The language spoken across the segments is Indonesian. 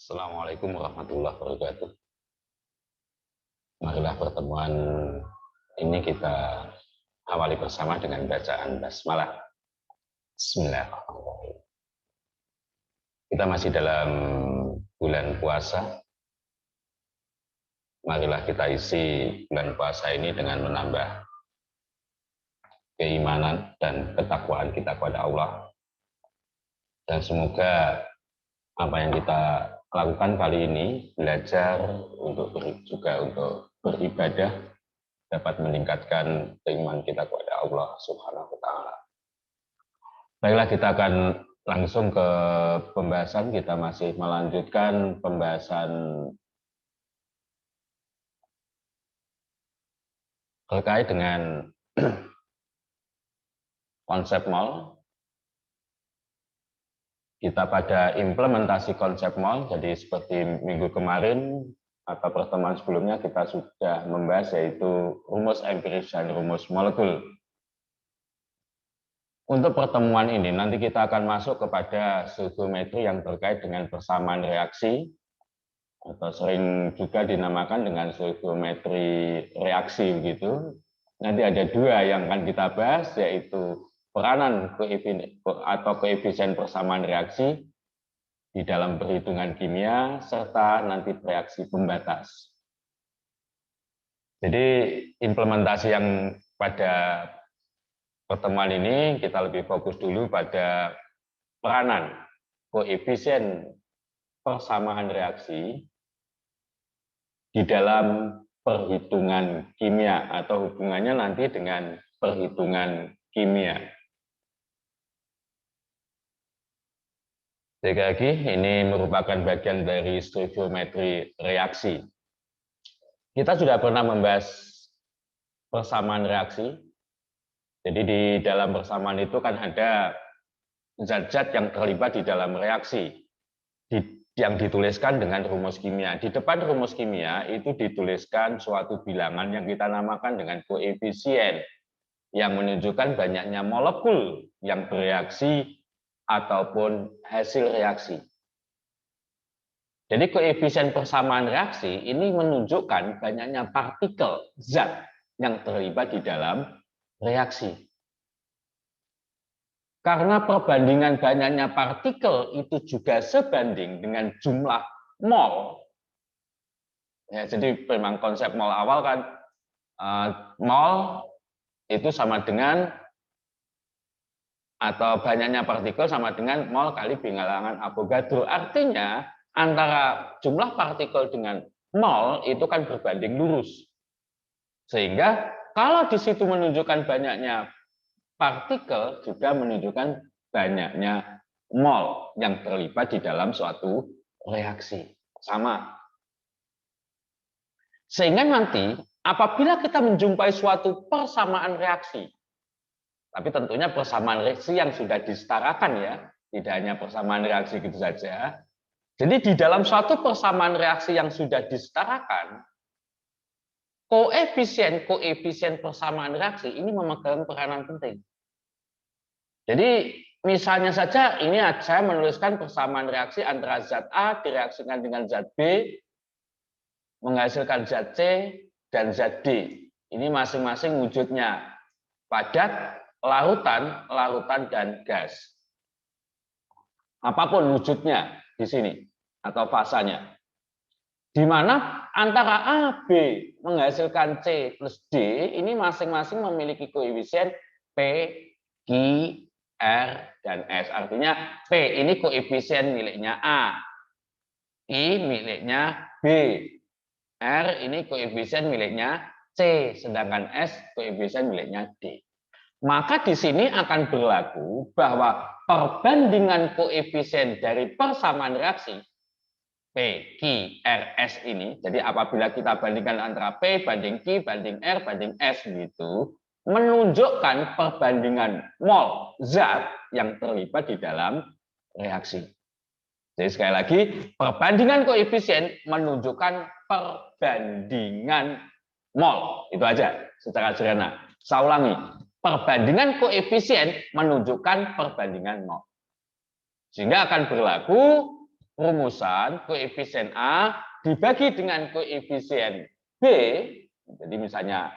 Assalamualaikum warahmatullahi wabarakatuh. Marilah pertemuan ini kita awali bersama dengan bacaan basmalah. Bismillahirrahmanirrahim. Kita masih dalam bulan puasa. Marilah kita isi bulan puasa ini dengan menambah keimanan dan ketakwaan kita kepada Allah. Dan semoga apa yang kita lakukan kali ini, belajar juga untuk beribadah, dapat meningkatkan keimanan kita kepada Allah Subhanahu wa Ta'ala. Baiklah, kita akan langsung ke pembahasan. Kita masih melanjutkan pembahasan terkait dengan konsep mall. Kita pada implementasi konsep mall, jadi seperti minggu kemarin atau pertemuan sebelumnya kita sudah membahas yaitu rumus empiris dan rumus molekul. Untuk pertemuan ini nanti kita akan masuk kepada stoichiometri yang terkait dengan persamaan reaksi atau sering juga dinamakan dengan stoichiometri reaksi begitu. Nanti ada dua yang akan kita bahas yaitu peranan koefisien persamaan reaksi di dalam perhitungan kimia serta nanti reaksi pembatas. Jadi implementasi yang pada pertemuan ini kita lebih fokus dulu pada peranan koefisien persamaan reaksi di dalam perhitungan kimia atau hubungannya nanti dengan perhitungan kimia. Sekali lagi, ini merupakan bagian dari stoichiometri reaksi. Kita sudah pernah membahas persamaan reaksi. Jadi di dalam persamaan itu kan ada zat-zat yang terlibat di dalam reaksi yang dituliskan dengan rumus kimia. Di depan rumus kimia itu dituliskan suatu bilangan yang kita namakan dengan koefisien yang menunjukkan banyaknya molekul yang bereaksi ataupun hasil reaksi. Jadi koefisien persamaan reaksi ini menunjukkan banyaknya partikel zat yang terlibat di dalam reaksi. Karena perbandingan banyaknya partikel itu juga sebanding dengan jumlah mol. Ya, jadi memang konsep mol awal kan mol itu sama dengan atau banyaknya partikel sama dengan mol kali bilangan Avogadro. Artinya antara jumlah partikel dengan mol itu kan berbanding lurus. Sehingga kalau di situ menunjukkan banyaknya partikel juga menunjukkan banyaknya mol yang terlibat di dalam suatu reaksi. Sama. Sehingga nanti apabila kita menjumpai suatu persamaan reaksi, tapi tentunya persamaan reaksi yang sudah disetarakan ya, tidak hanya persamaan reaksi gitu saja. Jadi di dalam suatu persamaan reaksi yang sudah disetarakan, koefisien persamaan reaksi ini memegang peranan penting. Jadi misalnya saja ini saya menuliskan persamaan reaksi antara zat A direaksikan dengan zat B, menghasilkan zat C dan zat D. Ini masing-masing wujudnya padat, larutan, dan gas. Apapun wujudnya di sini atau fasanya. Di mana antara A, B menghasilkan C plus D, ini masing-masing memiliki koefisien P, Q, R, dan S. Artinya P ini koefisien miliknya A, Q miliknya B, R ini koefisien miliknya C, sedangkan S koefisien miliknya D. Maka di sini akan berlaku bahwa perbandingan koefisien dari persamaan reaksi P, Q, R, S ini, jadi apabila kita bandingkan antara P banding Q banding R banding S gitu, menunjukkan perbandingan mol zat yang terlibat di dalam reaksi. Jadi sekali lagi, perbandingan koefisien menunjukkan perbandingan mol. Itu aja secara sederhana. Saya ulangi. Perbandingan koefisien menunjukkan perbandingan mol. Sehingga akan berlaku rumusan koefisien A dibagi dengan koefisien B, jadi misalnya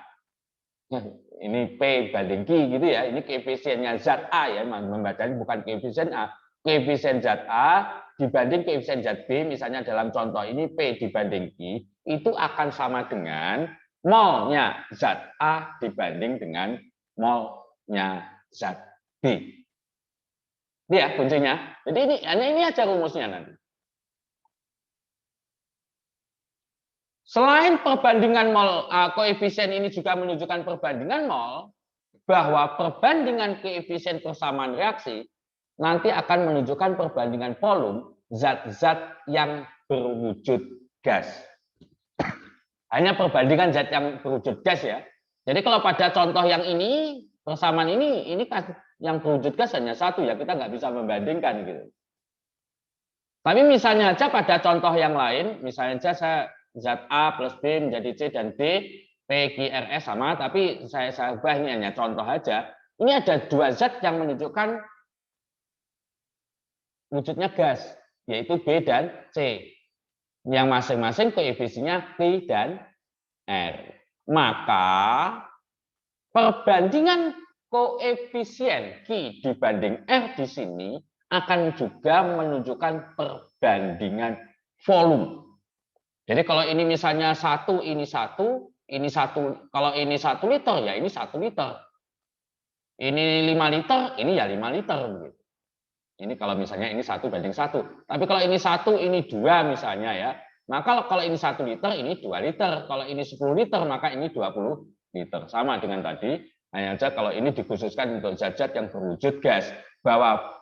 ini P banding Q gitu ya, ini koefisiennya zat A ya, membacanya bukan koefisien A, koefisien zat A dibanding koefisien zat B, misalnya dalam contoh ini P dibanding Q, itu akan sama dengan molnya zat A dibanding dengan molnya zat B. Ini ya kuncinya. Jadi ini aja rumusnya nanti. Selain perbandingan mol, koefisien ini juga menunjukkan perbandingan mol, bahwa perbandingan koefisien persamaan reaksi nanti akan menunjukkan perbandingan volume zat-zat yang berwujud gas. Hanya perbandingan zat yang berwujud gas ya. Jadi kalau pada contoh yang ini, persamaan ini kan yang berwujud gas hanya satu ya, kita nggak bisa membandingkan gitu. Tapi misalnya aja pada contoh yang lain, misalnya aja saya zat A plus B menjadi C dan D, P, Q, R, S sama, tapi saya ubah ini hanya contoh aja. Ini ada dua zat yang menunjukkan wujudnya gas, yaitu B dan C. Yang masing-masing koefisiennya Q dan R. Maka perbandingan koefisien Q dibanding R di sini akan juga menunjukkan perbandingan volume. Jadi kalau ini misalnya ini satu, kalau ini 1 liter ya ini 1 liter. Ini 5 liter, ini ya 5 liter begitu. Ini kalau misalnya ini 1 banding 1. Tapi kalau ini 1, ini 2 misalnya ya. Maka kalau ini 1 liter, ini 2 liter. Kalau ini 10 liter, maka ini 20 liter. Sama dengan tadi, hanya saja kalau ini dikhususkan untuk zat-zat yang berwujud gas. Bahwa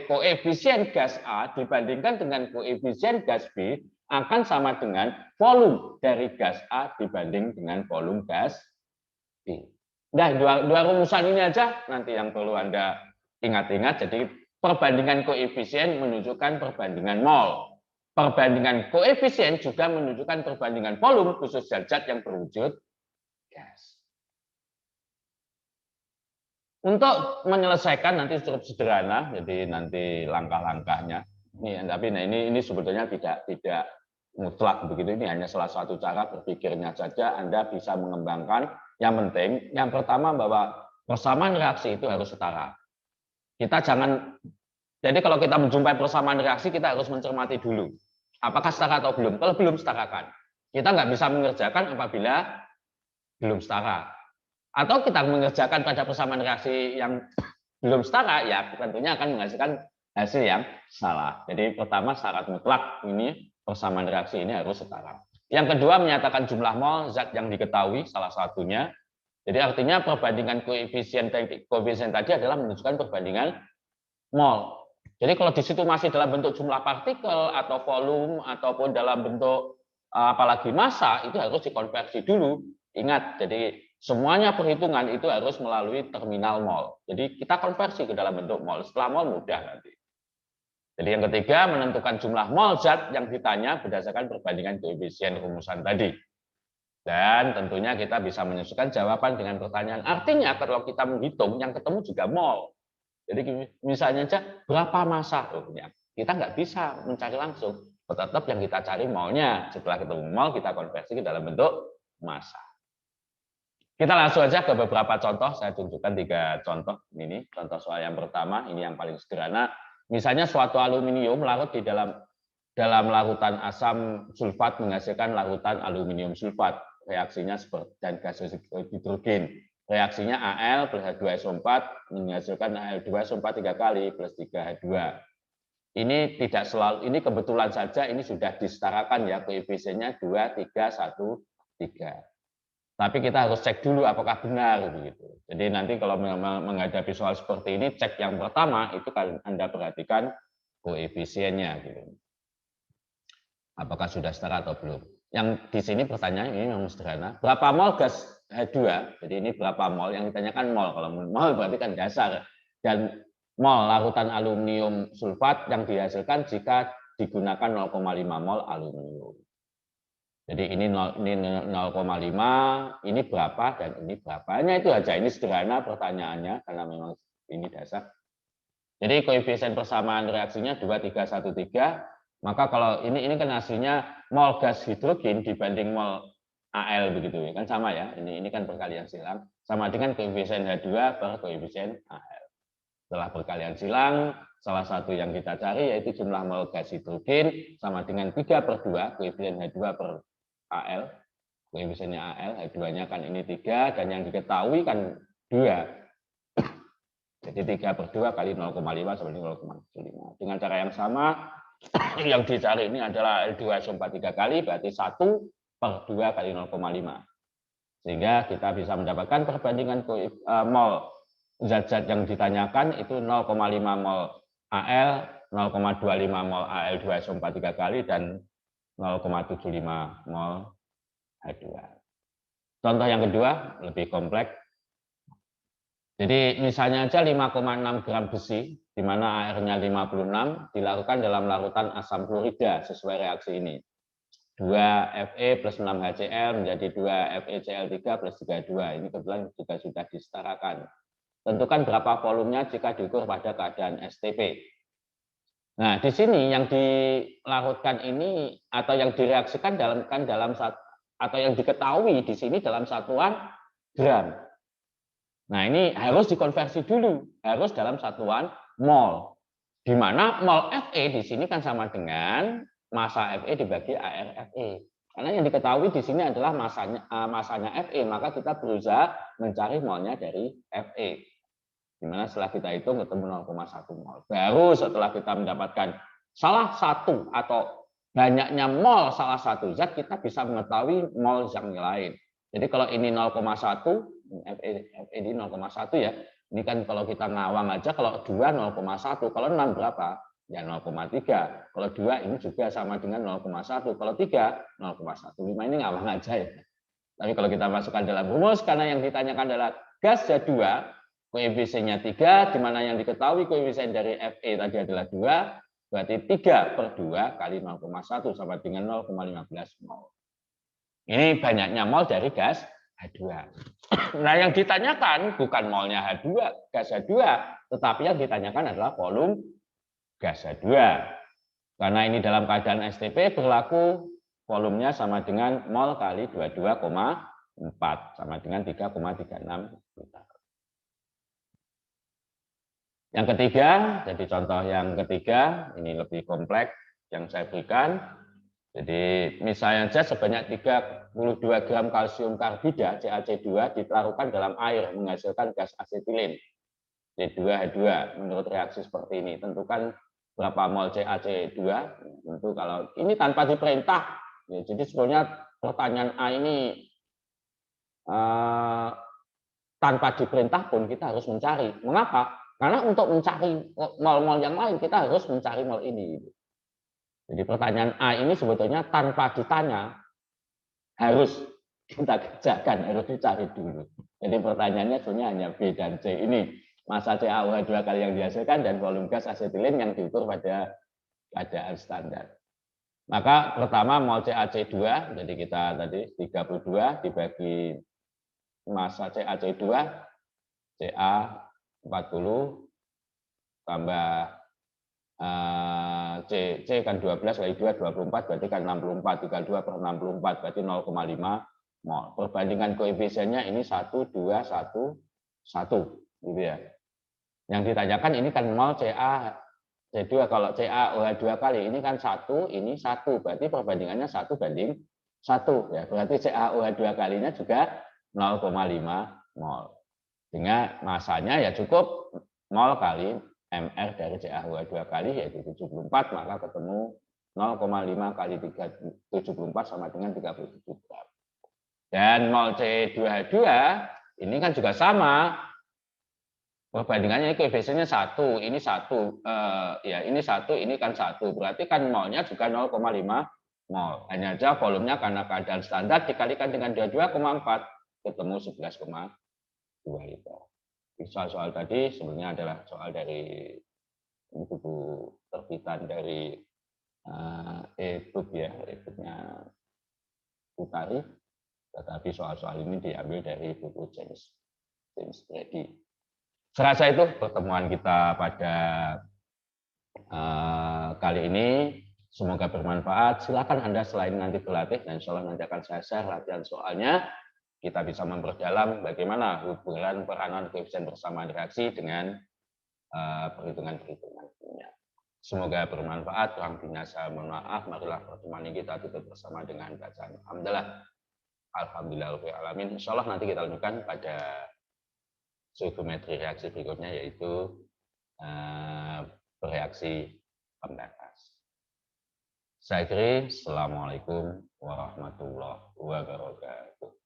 koefisien gas A dibandingkan dengan koefisien gas B akan sama dengan volume dari gas A dibanding dengan volume gas B. Nah, dua rumusan ini aja nanti yang perlu Anda ingat-ingat. Jadi perbandingan koefisien menunjukkan perbandingan mol. Perbandingan koefisien juga menunjukkan perbandingan volume khusus zat-zat yang berwujud gas. Untuk menyelesaikan nanti cukup sederhana, jadi nanti langkah-langkahnya. Ini sebetulnya tidak mutlak begitu, ini hanya salah satu cara berpikirnya saja. Anda bisa mengembangkan. Yang penting, yang pertama bahwa persamaan reaksi itu harus setara. Kita jangan, jadi kalau kita menjumpai persamaan reaksi, kita harus mencermati dulu. Apakah setara atau belum? Kalau belum, setarakan. Kita nggak bisa mengerjakan apabila belum setara. Atau kita mengerjakan pada persamaan reaksi yang belum setara, ya tentunya akan menghasilkan hasil yang salah. Jadi pertama syarat mutlak ini persamaan reaksi ini harus setara. Yang kedua menyatakan jumlah mol zat yang diketahui salah satunya. Jadi artinya perbandingan koefisien tadi adalah menunjukkan perbandingan mol. Jadi kalau di situ masih dalam bentuk jumlah partikel atau volume ataupun dalam bentuk apalagi massa, itu harus dikonversi dulu. Ingat, jadi semuanya perhitungan itu harus melalui terminal mol. Jadi kita konversi ke dalam bentuk mol. Setelah mol mudah nanti. Jadi yang ketiga menentukan jumlah mol zat yang ditanya berdasarkan perbandingan koefisien rumusan tadi. Dan tentunya kita bisa menyesuaikan jawaban dengan pertanyaan. Artinya kalau kita menghitung yang ketemu juga mol. Jadi misalnya aja berapa massa, kita nggak bisa mencari langsung. Tetap yang kita cari molnya. Setelah ketemu mol kita konversi ke dalam bentuk massa. Kita langsung aja ke beberapa contoh. Saya tunjukkan 3 contoh ini. Contoh soal yang pertama, ini yang paling sederhana. Misalnya suatu aluminium larut di dalam larutan asam sulfat menghasilkan larutan aluminium sulfat. Reaksinya seperti dan gas hidrogen. Reaksinya Al plus H2SO4 menghasilkan Al2SO4 3 kali plus 3H2. Ini tidak selalu, ini kebetulan saja ini sudah disetarakan ya koefisiennya 2, 3, 1, 3. Tapi kita harus cek dulu apakah benar begitu. Jadi nanti kalau menghadapi soal seperti ini, cek yang pertama itu kan Anda perhatikan koefisiennya gitu. Apakah sudah setara atau belum? Yang di sini pertanyaan ini memang sederhana. Berapa mol gas H2? Jadi ini berapa mol? Yang ditanyakan mol. Kalau mol berarti kan dasar. Dan mol larutan aluminium sulfat yang dihasilkan jika digunakan 0,5 mol aluminium. Jadi ini 0,5, ini berapa dan ini berapa. Hanya itu aja. Ini sederhana pertanyaannya karena memang ini dasar. Jadi koefisien persamaan reaksinya 2, 3, 1, 3. Maka kalau ini kan hasilnya mol gas hidrogen dibanding mol Al begitu ya, kan sama ya. Ini kan perkalian silang sama dengan koefisien H2 per koefisien Al. Setelah perkalian silang, salah satu yang kita cari yaitu jumlah mol gas hidrogen sama dengan 3/2 koefisien H2 per Al. Koefisiennya Al, H2-nya kan ini 3 dan yang diketahui kan 2. Jadi 3/2 kali 0,5 sama dengan 0,75. Dengan cara yang sama, yang dicari ini adalah L2SO4 3 kali, berarti 1/2 kali 0,5. Sehingga kita bisa mendapatkan perbandingan mol zat-zat yang ditanyakan itu 0,5 mol Al, 0,25 mol Al2SO4 3 kali, dan 0,75 mol H2. Contoh yang kedua, lebih kompleks. Jadi misalnya aja 5,6 gram besi, di mana airnya 56, dilakukan dalam larutan asam klorida sesuai reaksi ini. 2Fe plus 6HCl menjadi 2FeCl3 plus 32. Ini kebetulan juga sudah disetarakan. Tentukan berapa volumenya jika diukur pada keadaan STP. Nah, di sini yang dilarutkan ini atau yang direaksikan dalam atau yang diketahui di sini dalam satuan gram. Nah, ini harus dikonversi dulu, harus dalam satuan mol. Di mana mol Fe di sini kan sama dengan massa Fe dibagi AR Fe. Karena yang diketahui di sini adalah masanya Fe, maka kita berusaha mencari molnya dari Fe. Di mana setelah kita hitung ketemu 0,1 mol. Baru setelah kita mendapatkan salah satu atau banyaknya mol salah satu zat, kita bisa mengetahui mol yang lain. Jadi kalau ini 0,1, Fe ini 0,1 ya. Ini kan kalau kita ngawang aja, kalau 2 0,1, kalau 6 berapa? Ya 0,3. Kalau 2 ini juga sama dengan 0,1. Kalau 3 0,15 ini ngawang aja ya. Tapi kalau kita masukkan dalam rumus, karena yang ditanyakan adalah gas H2, koefisiennya 3, di mana yang diketahui koefisien dari Fe tadi adalah 2, berarti 3/2 kali 0,1 sama dengan 0,15 mol. Ini banyaknya mol dari gas H2. Nah, yang ditanyakan bukan molnya H2, gas H2, tetapi yang ditanyakan adalah volume gas H2. Karena ini dalam keadaan STP berlaku volumenya sama dengan mol kali 22,4 sama dengan 3,36 liter. Yang ketiga, jadi contoh yang ketiga, ini lebih kompleks yang saya berikan. Jadi misalnya saja sebanyak 32 gram kalsium karbida CaC2 dilarutkan dalam air menghasilkan gas asetilin C2H2 menurut reaksi seperti ini. Tentukan berapa mol CaC2. Tentu kalau ini tanpa diperintah. Ya, jadi sebetulnya pertanyaan A ini tanpa diperintah pun kita harus mencari. Mengapa? Karena untuk mencari mol-mol yang lain kita harus mencari mol ini. Jadi pertanyaan A ini sebetulnya tanpa ditanya harus kita kerjakan, harus dicari dulu. Jadi pertanyaannya sebenarnya hanya B dan C ini. Massa CaOH2 kali yang dihasilkan dan volume gas asetilin yang diukur pada keadaan standar. Maka pertama mol CaC2, jadi kita tadi 32 dibagi massa CaC2, Ca 40 tambah C kan 12 kali 2, 24, berarti kan 64, 32/64, berarti 0,5 mol. Perbandingan koefisiennya ini 1, 2, 1, 1, gitu ya. Yang ditanyakan ini kan mol CaC2, kalau CaOH2 kali ini kan 1, ini 1, berarti perbandingannya 1/1, ya. Berarti CaOH2 kalinya juga 0,5 mol. Sehingga masanya ya cukup mol kali MR dari CaOH2 kali yaitu 74, maka ketemu 0,5 kali 74 sama dengan 37 gram. Dan mol C2H2 ini kan juga sama. Perbandingannya ini koefisiennya 1, ini 1, ya ini 1, ini kan 1. Berarti kan molnya juga 0,5 mol. Hanya saja volumenya karena keadaan standar dikalikan dengan 22,4 ketemu 11,2 liter. Soal-soal tadi sebenarnya adalah soal dari buku terbitan dari e-book ya, e-booknya Utari, tetapi soal-soal ini diambil dari buku James Brady. Serasa itu pertemuan kita pada kali ini. Semoga bermanfaat. Silakan Anda selain nanti berlatih, dan insya Allah nanti akan saya share latihan soalnya. Kita bisa memperdalam bagaimana hubungan peranan koefisien persamaan reaksi dengan perhitungan-perhitungan kimia. Semoga bermanfaat. Kurang lebihnya saya mohon maaf. Marilah pertemuan ini kita tutup bersama dengan bacaan alhamdulillah. Alhamdulillahirobbilalamin. Insya Allah nanti kita lanjutkan pada stoichiometri reaksi berikutnya, yaitu bereaksi pembatas. Saya akhiri. Assalamualaikum warahmatullahi wabarakatuh.